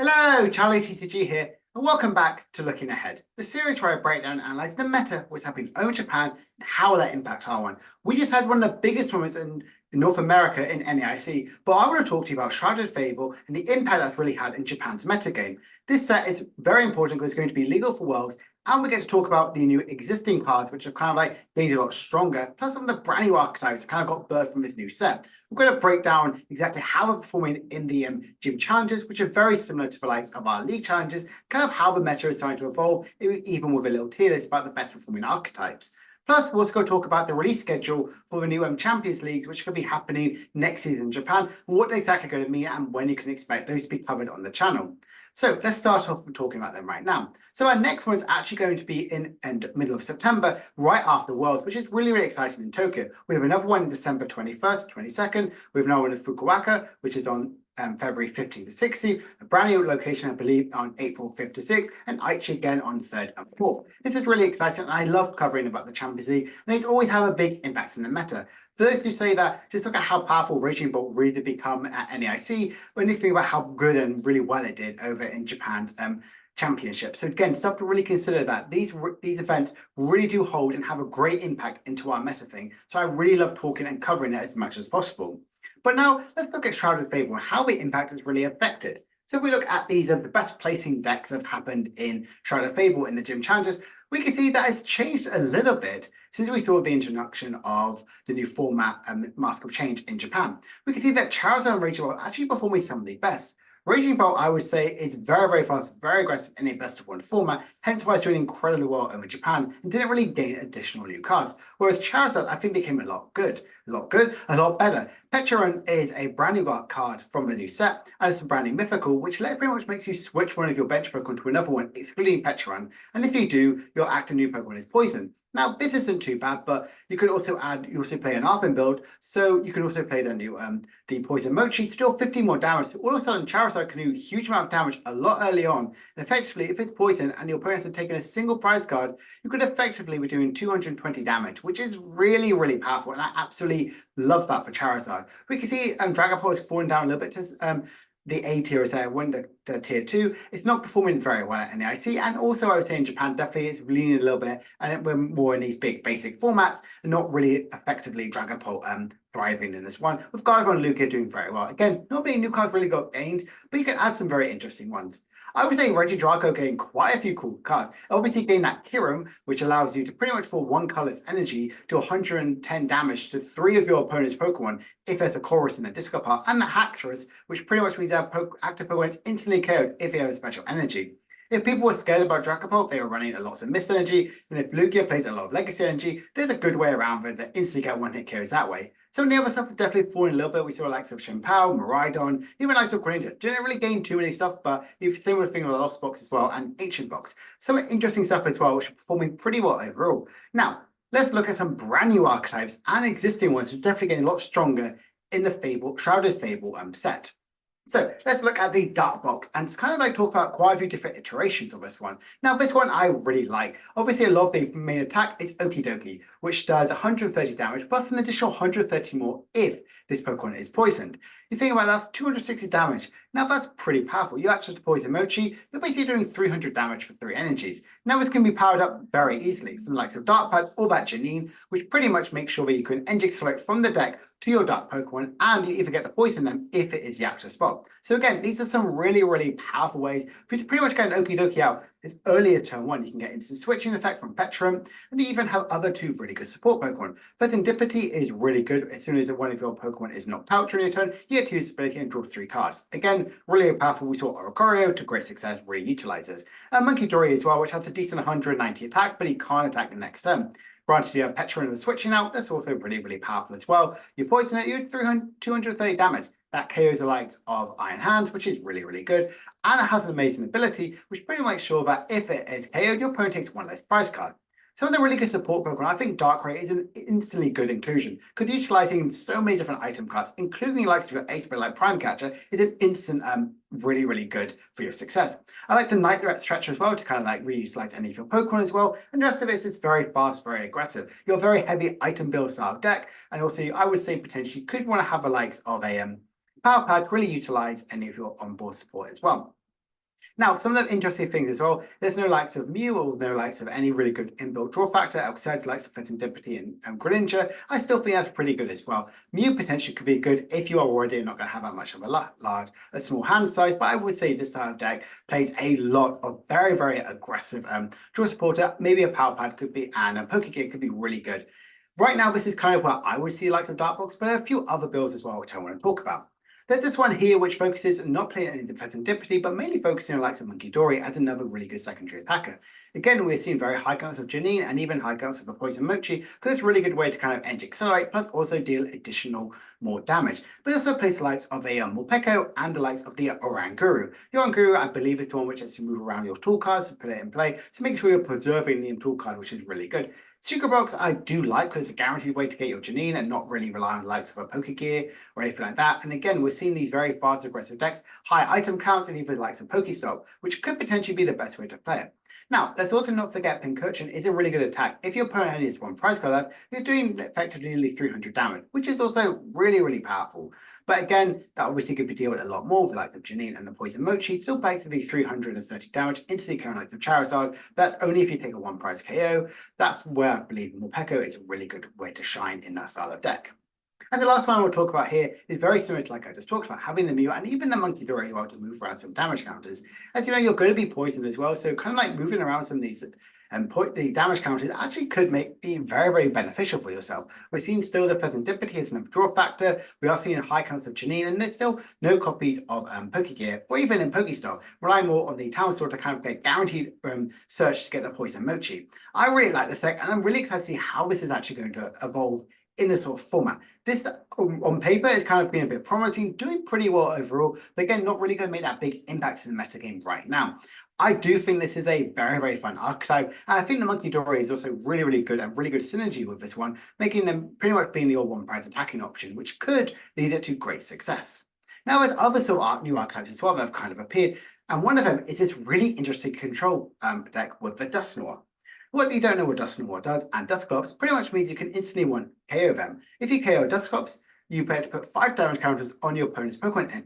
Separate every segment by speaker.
Speaker 1: Hello, Charlie TCG here, and welcome back to Looking Ahead, the series where I break down and analyze the meta, what's happening over Japan, and how will that impact R1. We just had one of the biggest tournaments in North America in NAIC, but I want to talk to you about Shrouded Fable and the impact that's really had in Japan's metagame. This set is very important because it's going to be legal for Worlds, and we get to talk about the new existing cards, which have kind of like gained a lot stronger, plus some of the brand new archetypes that kind of got birthed from this new set. We're going to break down exactly how we're performing in the Gym Challenges, which are very similar to the likes of our League Challenges, kind of how the meta is starting to evolve, even with a little tier list about the best performing archetypes. Plus, we'll also go talk about the release schedule for the new Champions Leagues, which could be happening next season in Japan, and what they're exactly going to mean and when you can expect those to be covered on the channel. So let's start off with talking about them right now. So our next one is actually going to be in middle of September, right after Worlds, which is really, really exciting in Tokyo. We have another one in December 21st, 22nd. We have another one in Fukuoka, which is on February 15th to 16th, a brand new location, I believe, on April 5th to 6th, and Aichi again on 3rd and 4th. This is really exciting, and I love covering about the Champions League, and these always have a big impact in the meta. For those who say that, just look at how powerful Regidrago really did become at NAIC, when you think about how good and really well it did over in Japan's championship. So again, stuff to really consider that these events really do hold and have a great impact into our meta thing. So I really love talking and covering it as much as possible. But now let's look at Shrouded Fable and how the impact is really affected. So if we look at these are the best placing decks that have happened in Shrouded Fable in the Gym Challenges, we can see that it's changed a little bit since we saw the introduction of the new format Mask of Change in Japan. We can see that Charizard and Rachel are actually performing some of the best. Raging Bolt, I would say, is very, very fast, very aggressive in a best of one format, hence why it's doing incredibly well over Japan and didn't really gain additional new cards. Whereas Charizard, I think, became a lot better. Pecharon is a brand new card from the new set, and it's a brand new mythical, which pretty much makes you switch one of your bench Pokemon to another one, excluding Pecharon. And if you do, your active new Pokemon is Poison. Now, this isn't too bad, but you could also you also play an Arthur build, so you can also play the new the Poison Mochi to deal 50 more damage. So all of a sudden, Charizard can do a huge amount of damage a lot early on. And effectively, if it's poison and your opponents have taken a single prize card, you could effectively be doing 220 damage, which is really, really powerful. And I absolutely love that for Charizard. We can see Dragapult is falling down a little bit to the A tier is there, when the tier 2, it's not performing very well at NAIC. And also I would say in Japan, definitely it's leaning a little bit, and we're more in these big basic formats and not really effectively Dragapult thriving in this one, with Gardevoir and Lugia doing very well. Again, not many new cards really got gained, but you can add some very interesting ones. I would say Regidrago gained quite a few cool cards. Obviously gained that Kirim, which allows you to pretty much for one color's energy to 110 damage to 3 of your opponent's Pokemon if there's a Chorus in the Dusclops, and the Haxorus, which pretty much means that active Pokemon is instantly KO'd if they have a special energy. If people were scared about Dragapult, they were running a lot of mist energy, and if Lugia plays a lot of legacy energy, there's a good way around it that instantly get one-hit KOs that way. Some of the other stuff is definitely falling a little bit. We saw likes of Shenpao, Miraidon, even likes of Greninja. Didn't really gain too many stuff, but you've seen with thing with the Lost Box as well and Ancient Box. Some interesting stuff as well, which are performing pretty well overall. Now, let's look at some brand new archetypes and existing ones, which are definitely getting a lot stronger in the Shrouded Fable set. So let's look at the Dark Box, and it's kind of like talk about quite a few different iterations of this one. Now, this one I really like. Obviously, a lot of the main attack is Okie Dokie, which does 130 damage, plus an additional 130 more if this Pokemon is poisoned. You think about that's 260 damage. Now, that's pretty powerful. You actually poison Mochi, you're basically doing 300 damage for 3 energies. Now, this can be powered up very easily from the likes of Dark Pads or that Janine, which pretty much makes sure that you can Energy Select from the deck to your Dark Pokemon, and you even get to poison them if it is the actual spot. So again, these are some really, really powerful ways for you to pretty much get an Okie Dokie out. It's earlier turn 1. You can get instant switching effect from Petrum, and you even have other 2 really good support Pokemon. Serendipity is really good. As soon as one of your Pokemon is knocked out during your turn, you get to use this ability and draw 3 cards. Again, really powerful. We saw Oricorio to great success, really utilizes. And Monkey Dory as well, which has a decent 190 attack, but he can't attack the next turn. Granted, you have Petra and the switching out. That's also really, really powerful as well. You poison it, you do 230 damage. That KOs the likes of Iron Hands, which is really, really good. And it has an amazing ability, which pretty much makes sure that if it is KO'd, your opponent takes 1 less prize card. Some of the really good support Pokemon, I think Darkrai is an instantly good inclusion, because utilizing so many different item cards, including the likes of your Ace like Prime Catcher, is an instant really, really good for your success. I like the Night Threat Stretcher as well to kind of like reutilize any of your Pokemon as well. And the rest of it is very fast, very aggressive. You're a very heavy item build style deck, and also I would say potentially you could want to have the likes of a Power Pad to really utilize any of your onboard support as well. Now, some of the interesting things as well, there's no likes of Mew or no likes of any really good inbuilt draw factor outside the likes of Serendipity and Greninja. I still think that's pretty good as well. Mew potentially could be good if you are already not going to have that much of a small hand size, but I would say this style of deck plays a lot of very, very aggressive draw supporter. Maybe a Power Pad could be, and a Pokegear could be really good. Right now, this is kind of where I would see the likes of Dark Box, but a few other builds as well, which I want to talk about. There's this one here which focuses on not playing any defense and Serendipity, but mainly focusing on likes of Monkey Dory as another really good secondary attacker. Again, we're seeing very high counts of Janine and even high counts of the Poison Mochi, because it's a really good way to kind of edge accelerate, plus also deal additional more damage. But also plays the likes of a Morpeko and the likes of the Oranguru. The Oranguru, I believe, is the one which lets you move around your tool cards to put it in play, so making sure you're preserving the tool card, which is really good. Secret Box I do like because it's a guaranteed way to get your Janine and not really rely on the likes of a Pokegear or anything like that. And again, we're seeing these very fast aggressive decks, high item counts, and even the likes of Pokestop, which could potentially be the best way to play it. Now, let's also not forget Pincurchin is a really good attack. If your opponent only has one prize card left, you're doing effectively nearly 300 damage, which is also really, really powerful. But again, that obviously could be dealt with a lot more with the likes of Janine and the Poison Mochi, still basically 330 damage into the current likes of Charizard. That's only if you take a one prize KO. That's where I believe Morpeko is a really good way to shine in that style of deck. And the last one we'll talk about here is very similar to like I just talked about, having the Mew and even the Monkey Dory to move around some damage counters. As you know, you're going to be poisoned as well, so kind of like moving around some of these and the damage counters actually could be very, very beneficial for yourself. We're seeing still the Serendipity as another draw factor. We are seeing high counts of Janine, and there's still no copies of Pokegear or even in Pokestop, relying more on the Town Sword to kind of get guaranteed search to get the Poison Mochi. I really like this deck, and I'm really excited to see how this is actually going to evolve in this sort of format. This on paper is kind of being a bit promising, doing pretty well overall, but again, not really going to make that big impact in the meta game right now. I do think this is a very, very fun archetype, and I think the Monkey Dory is also really, really good and really good synergy with this one, making them pretty much being the all one prize attacking option, which could lead it to great success. Now, there's other sort of new archetypes as well that have kind of appeared, and one of them is this really interesting control deck with the Dusknoir. What you don't know what Dusclops does, and Dusclops pretty much means you can instantly one KO them. If you KO Dusclops, you get to put 5 damage counters on your opponent's Pokemon and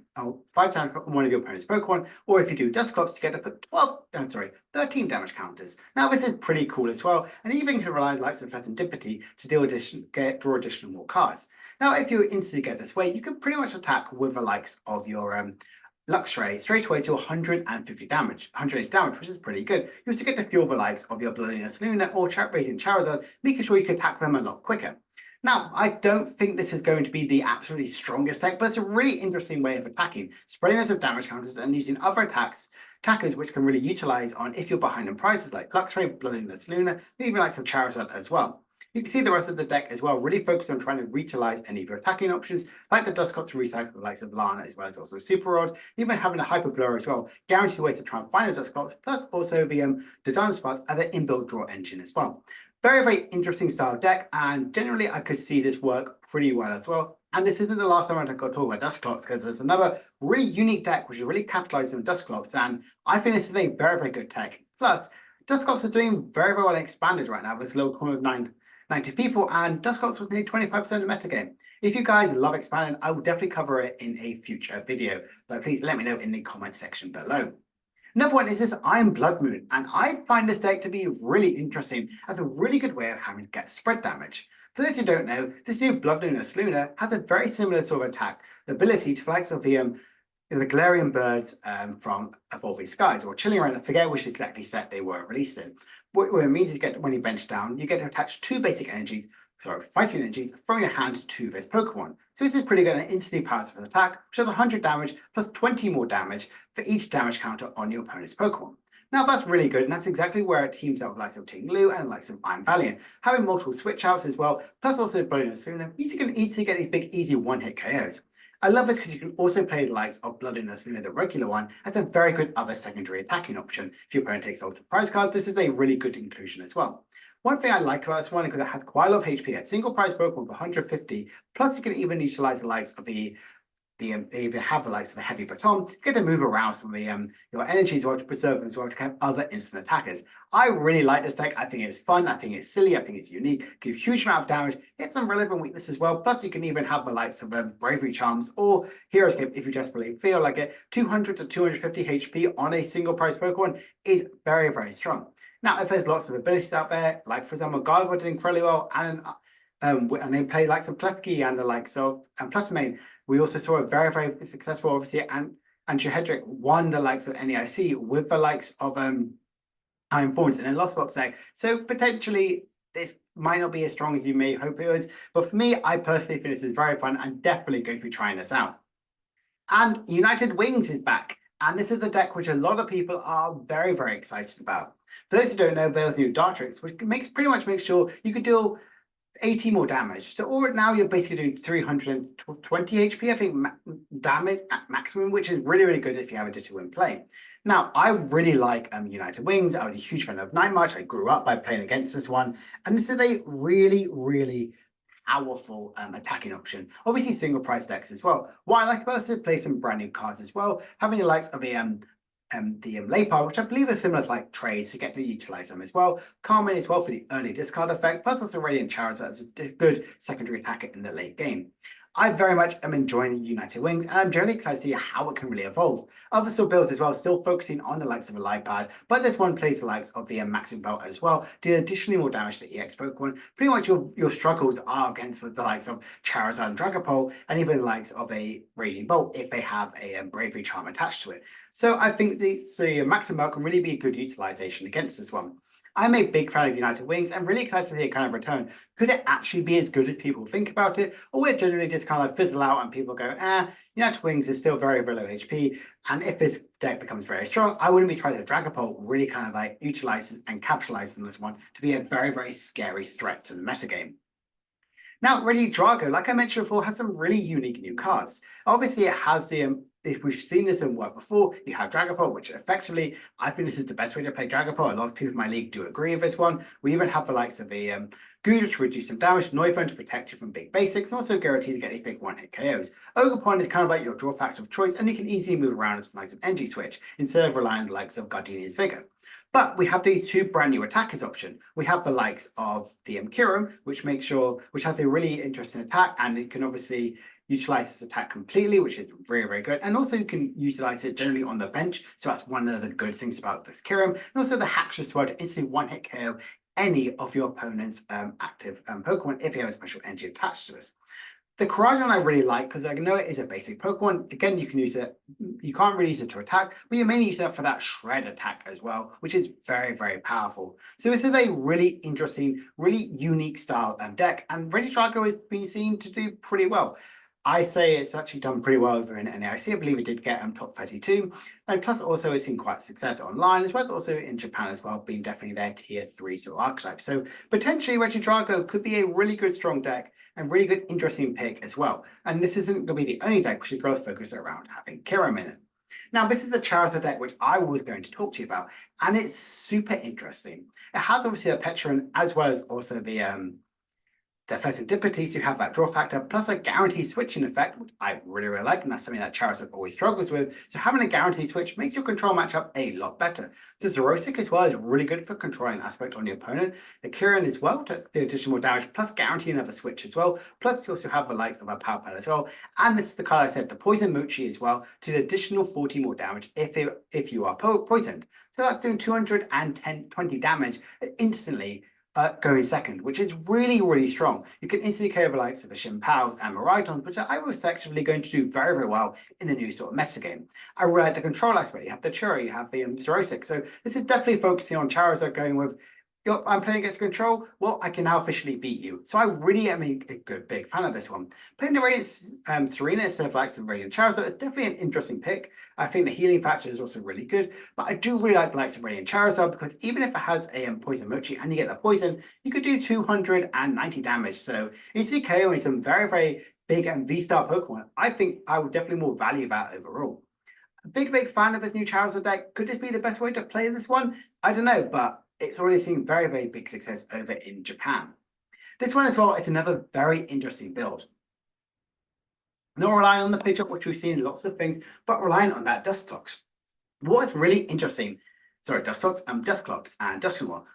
Speaker 1: 5 damage on one of your opponent's Pokemon, or if you do Dusclops, you get to put 13 damage counters. Now this is pretty cool as well, and even can rely on likes of Serendipity to draw additional more cards. Now if you instantly get this way, you can pretty much attack with the likes of your Luxray straight away to 150 damage, 180 damage, which is pretty good. You also get to fuel the likes of your Bloodmoon Ursaluna or Rating Charizard, making sure you can attack them a lot quicker. Now, I don't think this is going to be the absolutely strongest deck, but it's a really interesting way of attacking, spreading out of damage counters and using other attackers which can really utilize on if you're behind on prizes like Luxray, Bloodmoon Ursaluna, even likes of Charizard as well. You can see the rest of the deck as well, really focused on trying to utilize any of your attacking options, like the Dusclops to recycle the likes of Lana, as well as also Super Rod, even having a Hyper Blur as well, guaranteed way to try and find a Dusclops, plus also the Diamond Spots as an inbuilt draw engine as well. Very, very interesting style deck, and generally I could see this work pretty well as well. And this isn't the last time I got to talk about Dusclops, because there's another really unique deck which is really capitalizing on Dusclops, and I think this is a very, very good tech. Plus, Dusclops are doing very, very well expanded right now with a low corner of 90 people, and Dusclops was nearly 25% of the metagame. If you guys love expanding, I will definitely cover it in a future video, but please let me know in the comment section below. Another one is this Iron Bloodmoon, and I find this deck to be really interesting as a really good way of having to get spread damage. For those who don't know, this new Bloodmoon Ursaluna has a very similar sort of attack, the ability to flex of the Galarian birds from Evolving Skies, or Chilling Around, I forget which exactly set they were released in. What it means is when you bench down, you get to attach 2 basic energies, fighting energies from your hand to this Pokemon. So this is pretty good and instantly powerful attack, which has 100 damage plus 20 more damage for each damage counter on your opponent's Pokemon. Now that's really good, and that's exactly where it teams up with likes of Ting Lu and likes of Iron Valiant, having multiple switch outs as well, plus also Bloodmoon Ursaluna, means you can easily get these big easy one-hit KOs. I love this because you can also play the likes of Bloodmoon Ursaluna, the regular one, as a very good other secondary attacking option. If your opponent takes ultra prize cards, this is a really good inclusion as well. One thing I like about this one is because it has quite a lot of HP, a single prize Pokemon for 150, plus you can even utilize the likes of the they even have the likes of the heavy baton, you get to move around some of the your energy as well to preserve them as well to have other instant attackers. I really like this deck. I think it's fun, I think it's silly, I think it's unique, gives a huge amount of damage, hits some relevant weakness as well. Plus you can even have the likes of Bravery Charms or Hero Escape if you desperately feel like it. 200 to 250 HP on a single price Pokemon is very, very strong. Now, if there's lots of abilities out there, like for example, Gardevoir did incredibly well, and they play likes of Klefki and the likes of Plusmane. We also saw a very, very successful, obviously, and Hedrick won the likes of NEIC with the likes of Iron Thorns in a Lost Box deck. So potentially this might not be as strong as you may hope it was, but for me, I personally think this is very fun. I'm definitely going to be trying this out. And United Wings is back. And this is the deck which a lot of people are very, very excited about. For those who don't know, there's new Dartrix, which pretty much makes sure you could deal 80 more damage. So all right now you're basically doing 320 HP, I think, damage at maximum, which is really, really good if you have a Ditto in play. Now, I really like United Wings. I was a huge fan of Night March. I grew up by playing against this one. And this is a really, really powerful attacking option. Obviously, single price decks as well. What I like about this is play some brand new cards as well. Having the likes of the Laypar, which I believe is similar to like trades, so you get to utilize them as well. Carmine as well for the early discard effect, plus also Radiant Charizard as a good secondary attacker in the late game. I very much am enjoying United Wings, and I'm generally excited to see how it can really evolve. Other sort of builds as well, still focusing on the likes of a light pad, but this one plays the likes of the Maxing Belt as well, deal additionally more damage to EX Pokemon. Pretty much your struggles are against the likes of Charizard and Dragapult, and even the likes of a Raging Bolt if they have a Bravery Charm attached to it. So I think the Maxing Belt can really be a good utilization against this one. I'm a big fan of United Wings. I'm really excited to see it kind of return. Could it actually be as good as people think about it? Or will it generally just kind of fizzle out and people go, United Wings is still very, very low HP. And if this deck becomes very strong, I wouldn't be surprised if Dragapult really kind of like utilizes and capitalizes on this one to be a very, very scary threat to the metagame. Now, Regidrago, like I mentioned before, has some really unique new cards. Obviously, it has the if we've seen this in work before, you have Dragapult, which effectively, I think this is the best way to play Dragapult. A lot of people in my league do agree with this one. We even have the likes of the Gudra to reduce some damage, Noivern to protect you from big basics, and also guarantee to get these big one-hit KOs. Ogerpon is kind of like your draw factor of choice, and you can easily move around as the likes of Energy Switch, instead of relying on the likes of Gardenia's Vigor. But we have these two brand new attackers option. We have the likes of the Kirim, which has a really interesting attack, and it can obviously utilize this attack completely, which is very, very good. And also you can utilize it generally on the bench. So that's one of the good things about this Kirim. And also the Hack as well to instantly one-hit KO any of your opponent's active Pokemon if you have a special energy attached to this. The Courageon I really like because I know it is a basic Pokemon. Again, you can use it, you can't really use it to attack, but you mainly use it for that shred attack as well, which is very, very powerful. So this is a really interesting, really unique style deck, and Regidrago has been seen to do pretty well. I say it's actually done pretty well over in NAIC. I believe it did get top 32. And plus also it's seen quite success online as well as also in Japan as well, being definitely their tier 3 sort of archetype. So potentially Regidrago could be a really good strong deck and really good interesting pick as well. And this isn't going to be the only deck which is going to focus around having Kirim in it. Now, this is a Charizard deck which I was going to talk to you about, and it's super interesting. It has obviously a Petron as well as also the Serendipity, so you have that draw factor plus a guaranteed switching effect, which I really, really like, and that's something that Charizard always struggles with. So having a guaranteed switch makes your control matchup a lot better. The Zerosic as well is really good for controlling aspect on your opponent. The Kirin as well to do additional damage, plus guarantee another switch as well. Plus you also have the likes of a Power Pad as well. And this is the card I said, the Poison Mochi as well, to do additional 40 more damage if you are poisoned. So that's doing 220 damage instantly. Going second, which is really, really strong. You can instantly KO the likes of the Shimpow's and Miraidons, which I was actually going to do very, very well in the new sort of meta game. I really like the control aspect. You have the Churi, you have the Zerosic. So this is definitely focusing on Charizard going with, I'm playing against control, well, I can now officially beat you. So I really am a good, big fan of this one. Playing the Radiant Serena instead of like some Radiant Charizard is definitely an interesting pick. I think the healing factor is also really good, but I do really like the likes of Radiant Charizard because even if it has a Poison Mochi and you get the poison, you could do 290 damage. So you see KOing some very, very big and V-star Pokemon. I think I would definitely more value that overall. A big, big fan of this new Charizard deck. Could this be the best way to play this one? I don't know, but it's already seen very, very big success over in Japan. This one as well, it's another very interesting build. Not relying on the pitch up, which we've seen in lots of things, but relying on that Dusclops. What is really interesting, Dusclops and Dusclops,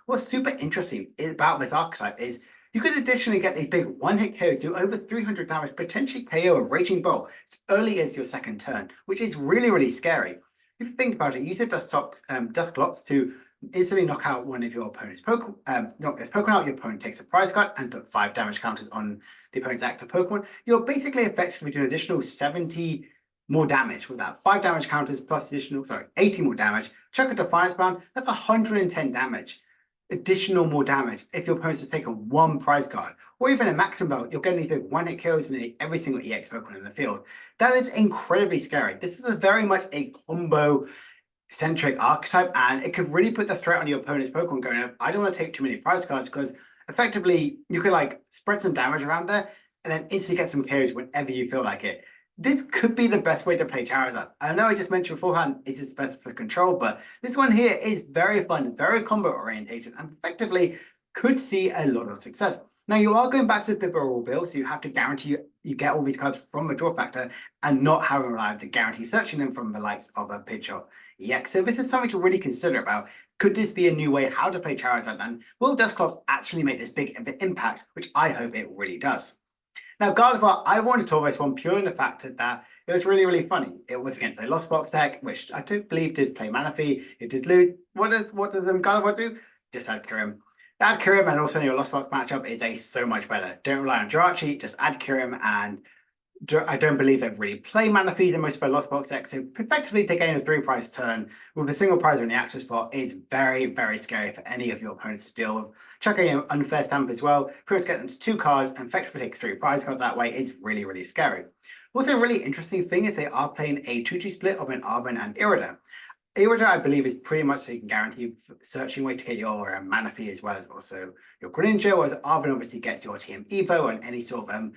Speaker 1: what's super interesting about this archetype is you could additionally get these big one-hit KOs do over 300 damage, potentially KO a Raging Bolt as early as your second turn, which is really, really scary. If you think about it, use a Dusclops to instantly knock out one of your opponent's Pokemon, knock this Pokemon out, your opponent takes a prize card and put 5 damage counters on the opponent's active Pokemon. You're basically effectively doing an additional 70 more damage with that 5 damage counters plus additional, 80 more damage. Chuck a Defiance Bound, that's 110 damage. Additional more damage if your opponent has taken 1 prize card, or even a maximum belt, you're getting these big one-hit kills in every single EX Pokemon in the field. That is incredibly scary. This is very much a combo-centric archetype, and it could really put the threat on your opponent's Pokemon going, I don't want to take too many prize cards, because effectively you could like spread some damage around there and then instantly get some KOs whenever you feel like it. This could be the best way to play Charizard. I know I just mentioned beforehand it is best for control, but this one here is very fun, very combo orientated, and effectively could see a lot of success. Now you are going back to the Bibberall build, so you have to guarantee you get all these cards from the draw factor and not having relied to guarantee searching them from the likes of a pitch or EX. So this is something to really consider about. Could this be a new way how to play Charizard, and will Dusclops actually make this big impact, which I hope it really does. Now, Gardevoir, I wanted to talk about this one purely in the fact that it was really, really funny. It was against a Lost Box deck, which I do believe did play Manaphy. It did lose. What does Gardevoir do? Just add Kyurem. Add Kyurem, and also your Lost Box matchup is so much better. Don't rely on Jirachi, just add Kyurem, and I don't believe they've really played Manaphy in most of their Lost Box decks. So effectively taking a 3-prize turn with a single prize in the active spot is very, very scary for any of your opponents to deal with. Chucking an Unfair Stamp as well, if you were to get them to 2 cards and effectively take 3 prize cards that way, it's really, really scary. Also, a really interesting thing is they are playing a 2-2 split of an Arven and Irida. Irida, I believe, is pretty much so you can guarantee searching way to get your Manaphy as well as also your Greninja, whereas Arven obviously gets your TM Evo and any sort of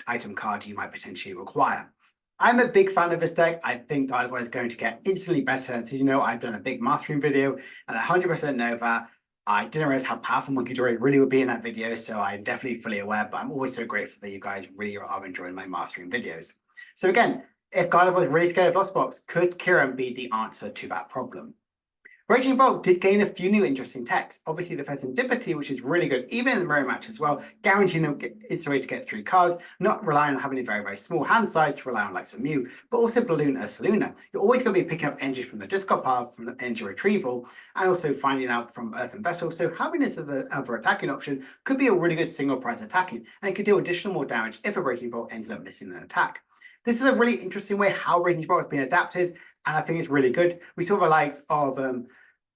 Speaker 1: item card you might potentially require. I'm a big fan of this deck. I think Gardevoir is going to get instantly better. And so, you know, I've done a big mastering video, and I 100% know that I didn't realize how powerful Munkidori really would be in that video, so I'm definitely fully aware, but I'm always so grateful that you guys really are enjoying my mastering videos. So again, if Gardevoir is really scared of Lost Box, could Kyurem be the answer to that problem? Raging Bolt did gain a few new interesting techs. Obviously, the Serendipity, which is really good, even in the mirror match as well, guaranteeing them it's a way to get 3 cards, not relying on having a very, very small hand size to rely on like some Mew, but also Bloodmoon Ursaluna. You're always going to be picking up energy from the Discard pile, from the energy retrieval, and also finding out from Earthen Vessel. So having this as another attacking option could be a really good single price attacking, and it could deal additional more damage if a Raging Bolt ends up missing an attack. This is a really interesting way how Raging Bolt has been adapted, and I think it's really good. We saw the likes of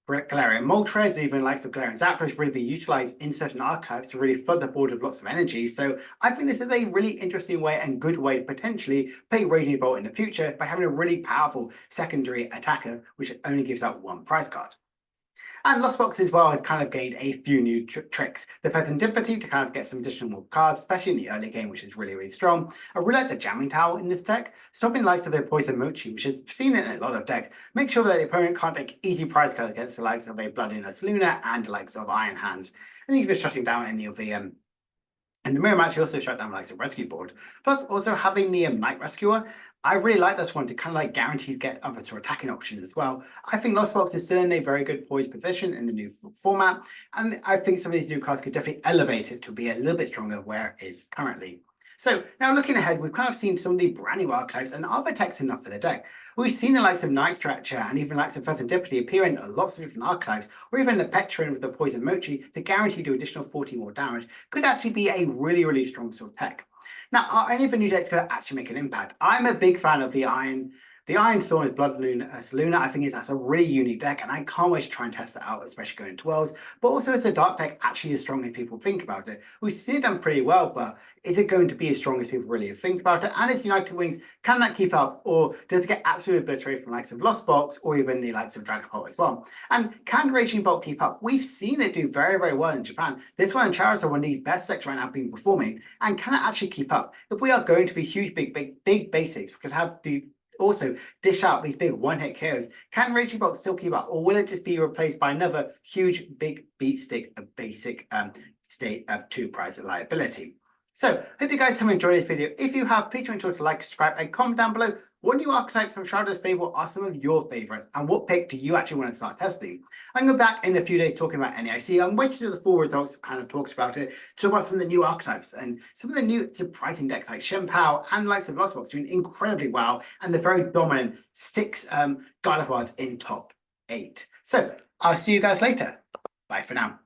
Speaker 1: Galarian Moltres, even likes of Galarian Zapdos really be utilized in certain archetypes to really flood the board with lots of energy. So I think this is a really interesting way and good way to potentially play Raging Bolt in the future by having a really powerful secondary attacker, which only gives out 1 prize card. And Lost Box as well has kind of gained a few new tricks. The Serendipity to kind of get some additional more cards, especially in the early game, which is really, really strong. I really like the Jamming Towel in this deck, stopping the likes of the Poison Mochi, which is seen in a lot of decks. Make sure that the opponent can't take easy prize cards against the likes of a Bloodmoon Ursaluna and the likes of Iron Hands. And you can be shutting down any of the and the mirror match also shut down like the rescue board. Plus, also having the Night Rescuer, I really like this one to kind of like guarantee to get other sort of attacking options as well. I think Lost Box is still in a very good poised position in the new format, and I think some of these new cards could definitely elevate it to be a little bit stronger where it is currently. So now looking ahead, we've kind of seen some of the brand new archetypes and other techs enough for the deck. We've seen the likes of Night Stretcher and even the likes of Serendipity appear in lots of different archetypes, or even the Petrin with the Poison Mochi to guarantee to additional 40 more damage could actually be a really, really strong sort of tech. Now, are any of the new decks going to actually make an impact? I'm a big fan of the Iron Thorn is Bloodmoon Ursaluna. I think that's a really unique deck, and I can't wait to try and test it out, especially going into Worlds. But also, it's a dark deck actually as strong as people think about it. We've seen it done pretty well, but is it going to be as strong as people really think about it? And its United Wings, can that keep up, or does it get absolutely obliterated from the likes of Lost Box or even the likes of Dragapult as well? And can Raging Bolt keep up? We've seen it do very, very well in Japan. This one and Charizard are one of the best decks right now being performing, and can it actually keep up? If we are going to be huge, big basics, we could have the also dish out these big one-hit KOs. Can Raging Bolt still keep up, or will it just be replaced by another huge big beat stick of basic state of 2 prize liability? So, hope you guys have enjoyed this video. If you have, please make sure to like, subscribe, and comment down below what new archetypes from Shrouded Fable are some of your favorites, and what pick do you actually want to start testing. I'm going to be back in a few days talking about NAIC. I'm waiting to the full results, kind of talks about it, talk about some of the new archetypes and some of the new surprising decks like Shenpao and likes of Dusclops doing incredibly well, and the very dominant 6 Gardevoirs in top 8. So, I'll see you guys later. Bye for now.